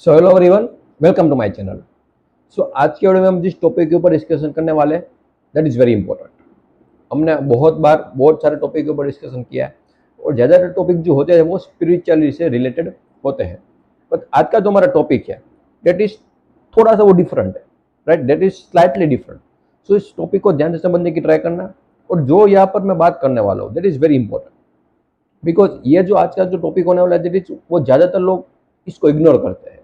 So hello everyone, welcome to my channel. आज के video में हम जिस टॉपिक के ऊपर डिस्कशन करने वाले हैं दैट इज़ वेरी इंपॉर्टेंट। हमने बहुत बार बहुत सारे टॉपिक के ऊपर डिस्कशन किया है और ज़्यादातर टॉपिक जो होते हैं वो स्पिरिचुअलिटी से रिलेटेड होते हैं। बट आज का जो हमारा टॉपिक है दैट इज थोड़ा सा वो डिफरेंट है, right? That is slightly different. So इस टॉपिक को ध्यान से समझने की ट्राई करना, और जो यहाँ पर मैं बात करने वाला हूँ that is very important, because ये जो आज का जो टॉपिक होने वाला है दैट इज वो ज़्यादातर लोग इसको इग्नोर करते हैं।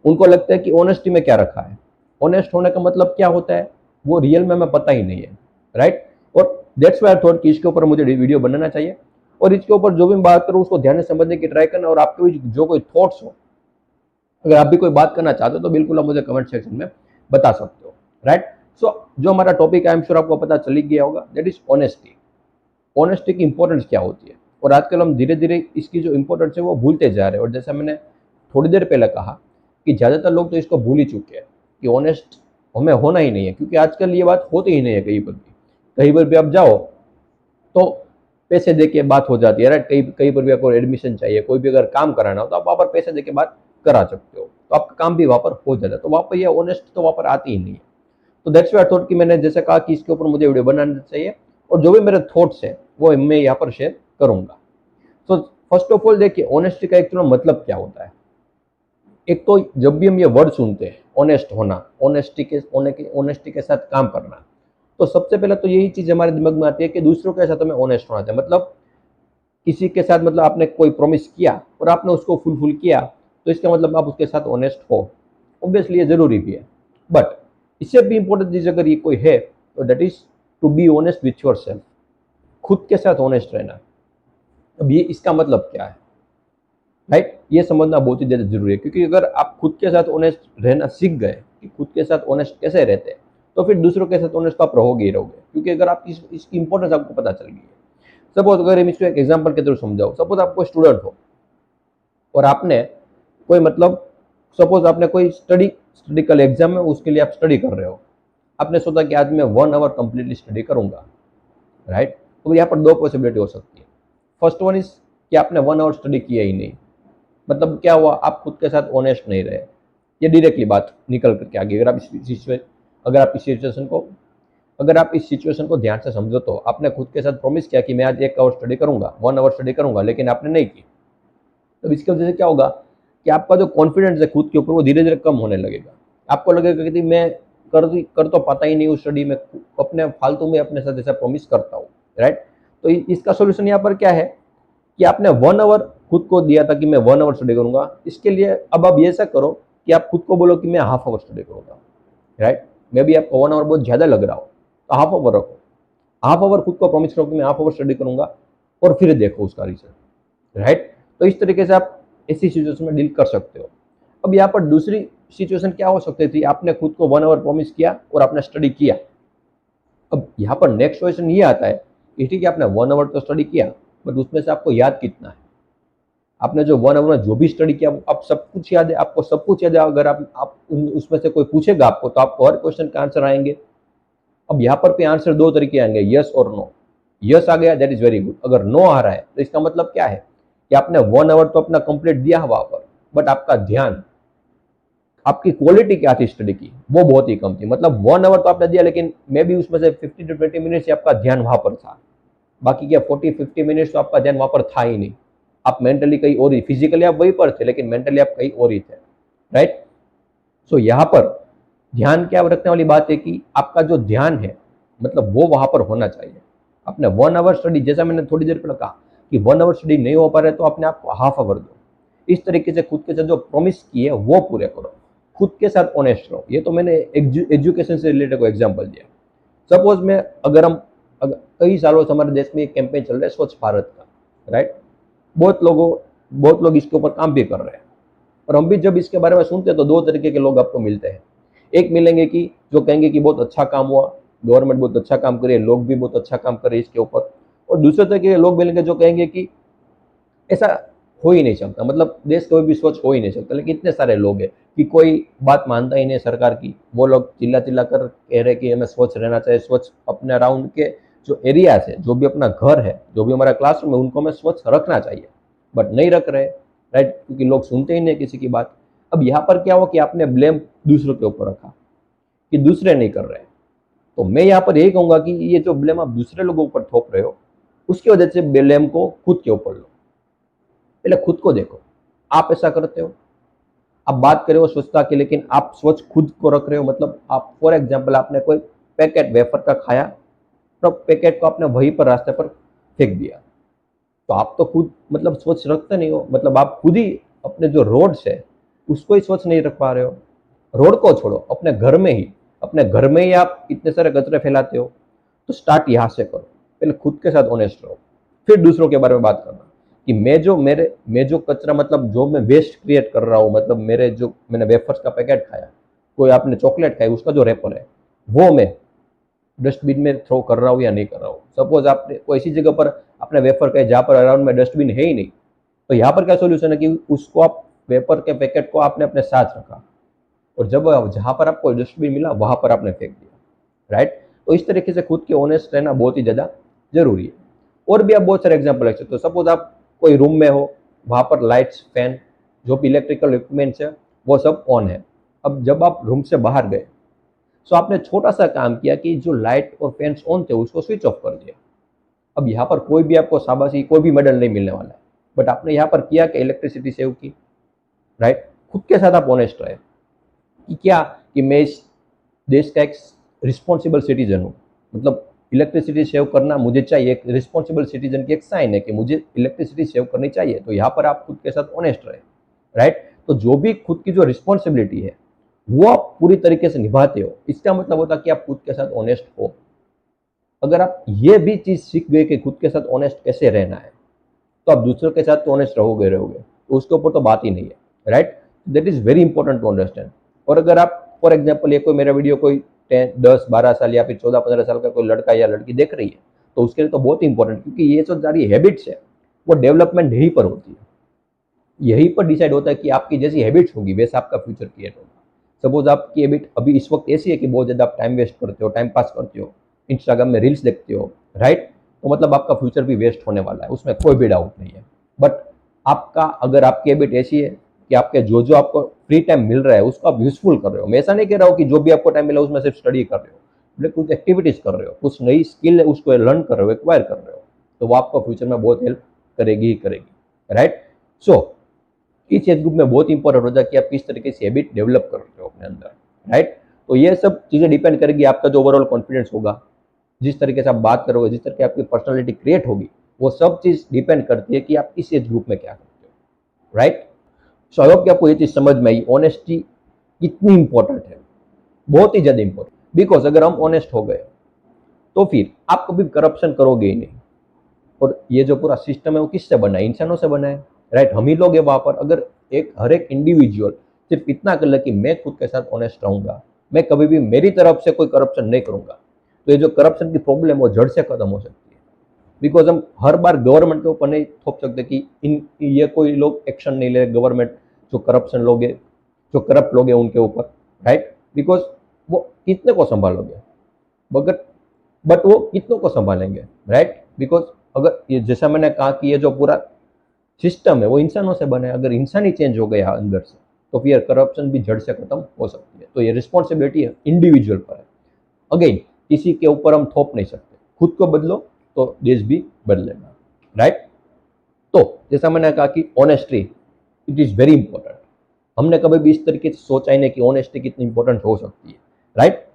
उनको लगता है कि ऑनेस्टी में क्या रखा है, ऑनेस्ट होने का मतलब क्या होता है वो रियल में हमें पता ही नहीं है, राइट? और दैट्स वाई आई थॉट कि इसके ऊपर मुझे वीडियो बनाना चाहिए और इसके ऊपर जो भी मैं बात करूँ उसको ध्यान से समझने की ट्राई करना, और आपके भी जो कोई थॉट्स हो, अगर आप भी कोई बात करना चाहते हो तो बिल्कुल आप मुझे कमेंट सेक्शन में बता सकते हो, राइट? जो हमारा टॉपिक है आई एम श्योर आपको पता चल गया होगा, दैट इज ऑनेस्टी। ऑनेस्टी की इंपॉर्टेंस क्या होती है, और आजकल हम धीरे धीरे इसकी जो इंपॉर्टेंस है वो भूलते जा रहे हैं। और जैसा मैंने थोड़ी देर पहले कहा कि ज़्यादातर लोग तो इसको भूल ही चुके हैं कि ऑनेस्ट हमें होना ही नहीं है, क्योंकि आजकल ये बात होती ही नहीं है। कहीं पर भी आप जाओ तो पैसे दे के बात हो जाती है, राइट? कहीं कहीं पर भी आपको एडमिशन चाहिए, कोई भी अगर काम कराना हो तो आप वहाँ पर पैसे दे के बात करा सकते हो, तो आपका काम भी वहाँ पर हो जाता है। तो वहाँ पर ये ऑनेस्ट तो वहाँ पर आती ही नहीं है। तो दैट्स व्हाई आई थॉट कि मैंने जैसे कहा कि इसके ऊपर मुझे वीडियो बनाना चाहिए, और जो भी मेरे थॉट्स हैं वो मैं यहाँ पर शेयर करूँगा। तो फर्स्ट ऑफ ऑल देखिए, ऑनेस्टी का एक्चुअल मतलब क्या होता है। एक तो जब भी हम ये वर्ड सुनते हैं ऑनेस्ट होना, ऑनेस्टी के साथ काम करना, तो सबसे पहले तो यही चीज हमारे दिमाग में आती है कि दूसरों के साथ हमें ऑनेस्ट होना चाहिए। मतलब किसी के साथ, मतलब आपने कोई प्रॉमिस किया और आपने उसको फुलफिल किया, तो इसका मतलब आप उसके साथ ऑनेस्ट हो। ऑब्वियसली ये जरूरी भी है, बट इससे भी इंपॉर्टेंट चीज अगर ये कोई है तो that is to be honest with yourself. खुद के साथ ऑनेस्ट रहना। अब ये इसका मतलब क्या है, राइट? ये समझना बहुत ही ज़्यादा जरूरी है, क्योंकि अगर आप खुद के साथ ऑनेस्ट रहना सीख गए कि खुद के साथ ऑनेस्ट कैसे रहते हैं, तो फिर दूसरों के साथ ऑनेस्ट तो आप रहोगे ही रहोगे, क्योंकि अगर आप इसकी इंपॉर्टेंस आपको पता चल गई है। सपोज अगर हम इसको एक एग्जाम्पल के थ्रू समझाओ, सपोज आप कोई स्टूडेंट हो और आपने कोई, मतलब सपोज आपने कोई स्टडी स्टडी कल एग्जाम है, उसके लिए आप स्टडी कर रहे हो। आपने सोचा कि आज मैं 1 आवर कंप्लीटली स्टडी करूंगा, राइट? तो यहाँ पर दो पॉसिबिलिटी हो सकती है। फर्स्ट वन इज कि आपने 1 आवर स्टडी किया ही नहीं, मतलब क्या हुआ, आप खुद के साथ ऑनेस्ट नहीं रहे। ये डायरेक्टली बात निकल करके आ गई। अगर आप इस सिचुएशन को ध्यान से समझो, तो आपने खुद के साथ प्रॉमिस किया कि मैं आज 1 आवर स्टडी करूंगा, 1 आवर स्टडी करूंगा, लेकिन आपने नहीं की। तो इसकी वजह से क्या होगा कि आपका जो कॉन्फिडेंस है खुद के ऊपर वो धीरे धीरे कम होने लगेगा। आपको लगेगा कि मैं कर तो पाता ही नहीं उस स्टडी में, अपने फालतू में अपने साथ ऐसा प्रॉमिस करता हूँ, राइट? तो इसका सोल्यूशन यहाँ पर क्या है कि आपने 1 आवर खुद को दिया था कि मैं 1 आवर स्टडी करूंगा, इसके लिए अब आप ऐसा करो कि आप खुद को बोलो कि मैं हाफ आवर स्टडी करूंगा, राइट? मे बी आपको 1 आवर बहुत ज्यादा लग रहा हो तो हाफ आवर रखो। हाफ आवर खुद को प्रॉमिस करो कि मैं हाफ आवर स्टडी करूंगा, और फिर देखो उसका रिजल्ट, राइट? तो इस तरीके से आप ऐसी सिचुएशन में डील कर सकते हो। अब यहाँ पर दूसरी सिचुएशन क्या हो सकती थी, आपने खुद को 1 आवर प्रॉमिस किया और आपने स्टडी किया। अब यहाँ पर नेक्स्ट क्वेश्चन ये आता है कि ठीक है, आपने 1 आवर तो स्टडी किया, बट उसमें से आपको याद कितना है? आपने जो 1 आवर में जो भी स्टडी किया आप सब कुछ याद है? आपको सब कुछ याद है? अगर आप उसमें से कोई पूछेगा आपको तो आपको हर क्वेश्चन का आंसर आएंगे। अब यहाँ पर भी आंसर दो तरीके आएंगे, यस और नो। यस आ गया दैट इज वेरी गुड, अगर नो आ रहा है तो इसका मतलब क्या है कि आपने 1 आवर तो अपना कंप्लीट दिया वहां पर, बट आपका ध्यान, आपकी क्वालिटी क्या थी स्टडी की वो बहुत ही कम थी। मतलब 1 आवर तो आपने दिया, लेकिन मे बी उसमें से 15 to 20 मिनट से आपका ध्यान वहां पर था, बाकी क्या 40-50 मिनट्स तो आपका ध्यान वहां पर था ही नहीं। आप मेंटली कहीं और ही, फिजिकली आप वहीं पर थे लेकिन मेंटली आप कहीं और ही थे, राइट? सो यहाँ पर ध्यान क्या रखने वाली बात है कि आपका जो ध्यान है मतलब वो वहां पर होना चाहिए। आपने 1 आवर स्टडी, जैसा मैंने थोड़ी देर पहले कहा कि 1 आवर स्टडी नहीं हो पा रहे तो अपने आप को हाफ आवर दो। इस तरीके से खुद के साथ जो प्रॉमिस किए वो पूरे करो, खुद के साथ ऑनेस्ट रहो। ये तो मैंने एजुकेशन से रिलेटेड को एग्जाम्पल दिया। सपोज में अगर कई सालों से हमारे देश में एक कैंपेन चल रहा है स्वच्छ भारत का, राइट? बहुत लोग इसके ऊपर काम भी कर रहे हैं, और हम भी जब इसके बारे में सुनते हैं तो दो तरीके के लोग आपको मिलते हैं। एक मिलेंगे कि जो कहेंगे कि बहुत अच्छा काम हुआ, गवर्नमेंट बहुत अच्छा काम करे, लोग भी बहुत अच्छा काम करे इसके ऊपर। और दूसरे तरह के लोग मिलेंगे जो कहेंगे कि ऐसा हो ही नहीं सकता, मतलब देश कोई भी स्वच्छ हो ही नहीं सकता। लेकिन इतने सारे लोग हैं कि कोई बात मानता ही नहीं सरकार की, वो लोग चिल्ला चिल्ला कर कह रहे कि हमें स्वच्छ रहना चाहिए, स्वच्छ अपने अराउंड के जो एरियाज है, जो भी अपना घर है, जो भी हमारा क्लासरूम है, उनको हमें स्वच्छ रखना चाहिए, बट नहीं रख रहे, राइट? क्योंकि लोग सुनते ही नहीं किसी की बात। अब यहाँ पर क्या हुआ कि आपने ब्लेम दूसरों के ऊपर रखा कि दूसरे नहीं कर रहे हैं। तो मैं यहाँ पर यही कहूंगा कि ये जो ब्लेम आप दूसरे लोगों ऊपर थोप रहे हो, उसकी वजह से ब्लेम को खुद के ऊपर लो। पहले खुद को देखो, आप ऐसा करते हो? आप बात कर रहे हो स्वच्छता की, लेकिन आप स्वच्छ खुद को रख रहे हो? मतलब आप फॉर एग्जाम्पल आपने कोई पैकेट वेफर का खाया, तो पैकेट को आपने वहीं पर रास्ते पर फेंक दिया, तो आप तो खुद मतलब स्वच्छ रखते नहीं हो। मतलब आप खुद ही अपने जो रोड्स है उसको ही स्वच्छ नहीं रख पा रहे हो। रोड को छोड़ो, अपने घर में ही आप इतने सारे कचरे फैलाते हो। तो स्टार्ट यहाँ से करो, पहले खुद के साथ ऑनेस्ट रहो, फिर दूसरों के बारे में बात करना कि मैं जो कचरा, मतलब जो मैं वेस्ट क्रिएट कर रहा हूँ, मतलब मैंने वेफर्स का पैकेट खाया, कोई आपने चॉकलेट खाई, उसका जो रेपर है वो मैं डस्टबिन में थ्रो कर रहा हूँ या नहीं कर रहा हूँ। सपोज आपने कोई ऐसी जगह पर आपने वेफर खाए जहाँ पर अराउंड में डस्टबिन है ही नहीं, तो यहाँ पर क्या सोल्यूशन है कि उसको आप वेफर के पैकेट को आपने अपने साथ रखा, और जब जहाँ पर आपको डस्टबिन मिला वहां पर आपने फेंक दिया, राइट। तो इस तरीके से खुद के ऑनेस्ट रहना बहुत ही ज़्यादा जरूरी है। और भी आप बहुत सारे एग्जाम्पल रख सकते हो। सपोज आप कोई रूम में हो, वहां पर लाइट्स, फैन, जो भी इलेक्ट्रिकल इक्विपमेंट्स है वो सब ऑन है। अब जब आप रूम से बाहर गए, तो आपने छोटा सा काम किया कि जो लाइट और फैंस ऑन थे उसको स्विच ऑफ कर दिया। अब यहाँ पर कोई भी आपको शाबाशी, कोई भी मेडल नहीं मिलने वाला है, बट आपने यहाँ पर किया कि इलेक्ट्रिसिटी सेव की, राइट। खुद के साथ आप ऑनेस्ट रहे कि क्या, कि मैं इस देश का एक रिस्पॉन्सिबल सिटीजन हूँ। मतलब इलेक्ट्रिसिटी सेव करना मुझे चाहिए, एक रिस्पॉन्सिबल सिटीजन की एक साइन है कि मुझे इलेक्ट्रिसिटी सेव करनी चाहिए। तो यहाँ पर आप खुद के साथ ऑनेस्ट रहे, राइट। तो जो भी खुद की जो रिस्पॉन्सिबिलिटी है वो आप पूरी तरीके से निभाते हो, इसका मतलब होता है कि आप खुद के साथ ऑनेस्ट हो। अगर आप ये भी चीज सीख गए कि खुद के साथ ऑनेस्ट कैसे रहना है, तो आप दूसरों के साथ तो ऑनेस्ट रहोगे, तो उसके ऊपर तो बात ही नहीं है, right. That is very important to understand. और अगर आप फॉर एग्जाम्पल ये कोई मेरा वीडियो कोई 10-12 साल या फिर 14-15 साल का कोई लड़का या लड़की देख रही है, तो उसके लिए तो बहुत इंपॉर्टेंट, क्योंकि ये जो सारी हैबिट्स है वो डेवलपमेंट यहीं पर होती है। यहीं पर डिसाइड होता है कि आपकी जैसी हैबिट्स होगी वैसा आपका फ्यूचर क्रिएट होगा। सपोज आपकी हैबिट अभी इस वक्त ऐसी है कि बहुत ज़्यादा आप टाइम वेस्ट करते हो, टाइम पास करते हो, इंस्टाग्राम में रील्स देखते हो, राइट। तो मतलब आपका फ्यूचर भी वेस्ट होने वाला है, उसमें कोई भी डाउट नहीं है। बट आपका, अगर आपकी हैबिट ऐसी है कि आपके जो जो आपको फ्री टाइम मिल रहा है उसको आप यूजफुल कर रहे हो, मैं ऐसा नहीं कह रहा हूँ कि जो भी आपको टाइम मिला उसमें सिर्फ स्टडी कर रहे हो, मतलब कुछ एक्टिविटीज कर रहे हो, कुछ नई स्किल है उसको लर्न कर रहे हो, एक्वायर कर रहे हो, तो वो आपको फ्यूचर में बहुत हेल्प करेगी ही करेगी, राइट। सो इस एज ग्रुप में बहुत इंपॉर्टेंट होता है कि आप किस तरीके से हैबिट डेवलप कर रहे हो अपने अंदर, राइट। तो ये सब चीज़ें डिपेंड करेगी आपका जो ओवरऑल कॉन्फिडेंस होगा, जिस तरीके से आप बात करोगे, जिस तरीके आपकी पर्सनालिटी क्रिएट होगी, वो सब चीज़ डिपेंड करती है कि आप इस एज ग्रुप में क्या करते हो, राइट। सो आई होप कि आपको ये चीज़ समझ में आई, ऑनेस्टी कितनी इंपॉर्टेंट है, बहुत ही ज़्यादा इंपॉर्टेंट। बिकॉज अगर हम ऑनेस्ट हो गए तो फिर आप कभी करप्शन करोगे ही नहीं। और ये जो पूरा सिस्टम है वो किससे बना है? इंसानों से बना है, राइट। हम ही लोग हैं वहां पर। अगर हर एक इंडिविजुअल सिर्फ इतना कर ले कि मैं खुद के साथ ऑनेस्ट रहूंगा, मैं कभी भी मेरी तरफ से कोई करप्शन नहीं करूंगा, तो ये जो करप्शन की प्रॉब्लम है वो जड़ से खत्म हो सकती है। बिकॉज हम हर बार गवर्नमेंट के ऊपर नहीं थोप सकते कि ये कोई लोग एक्शन नहीं ले, गवर्नमेंट जो करप्शन लोग है, जो करप्ट लोग हैं उनके ऊपर, राइट। बिकॉज वो कितने को संभालोगे? मगर बट वो कितनों को संभालेंगे, राइट। बिकॉज अगर ये, जैसा मैंने कहा कि ये जो पूरा सिस्टम है वो इंसानों से बना है, अगर इंसान ही चेंज हो गया अंदर से, तो फिर करप्शन भी जड़ से खत्म हो सकती है। तो ये रिस्पॉन्सिबिलिटी है इंडिविजुअल पर है। अगेन, किसी के ऊपर हम थोप नहीं सकते, खुद को बदलो तो देश भी बदलेगा, राइट। तो जैसा मैंने कहा कि honesty it is very important. हमने कभी भी इस तरीके से सोचा ही नहीं कि ऑनेस्टी कितनी इंपॉर्टेंट हो सकती है, right.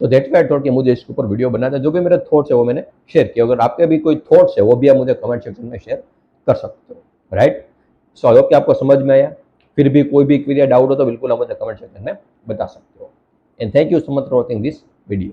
So that's why I thought कि मुझे इसके ऊपर वीडियो बनाना है। जो भी मेरे थॉट्स है वो मैंने शेयर किया। अगर आपके भी कोई थॉट्स है वो भी आप मुझे कमेंट सेक्शन में शेयर कर सकते हो, राइट। सो आई होप कि आपको समझ में आया। फिर भी कोई भी क्वेरी या डाउट हो तो बिल्कुल आप मुझे कमेंट सेक्शन में बता सकते हो। And thank you so much for watching this video.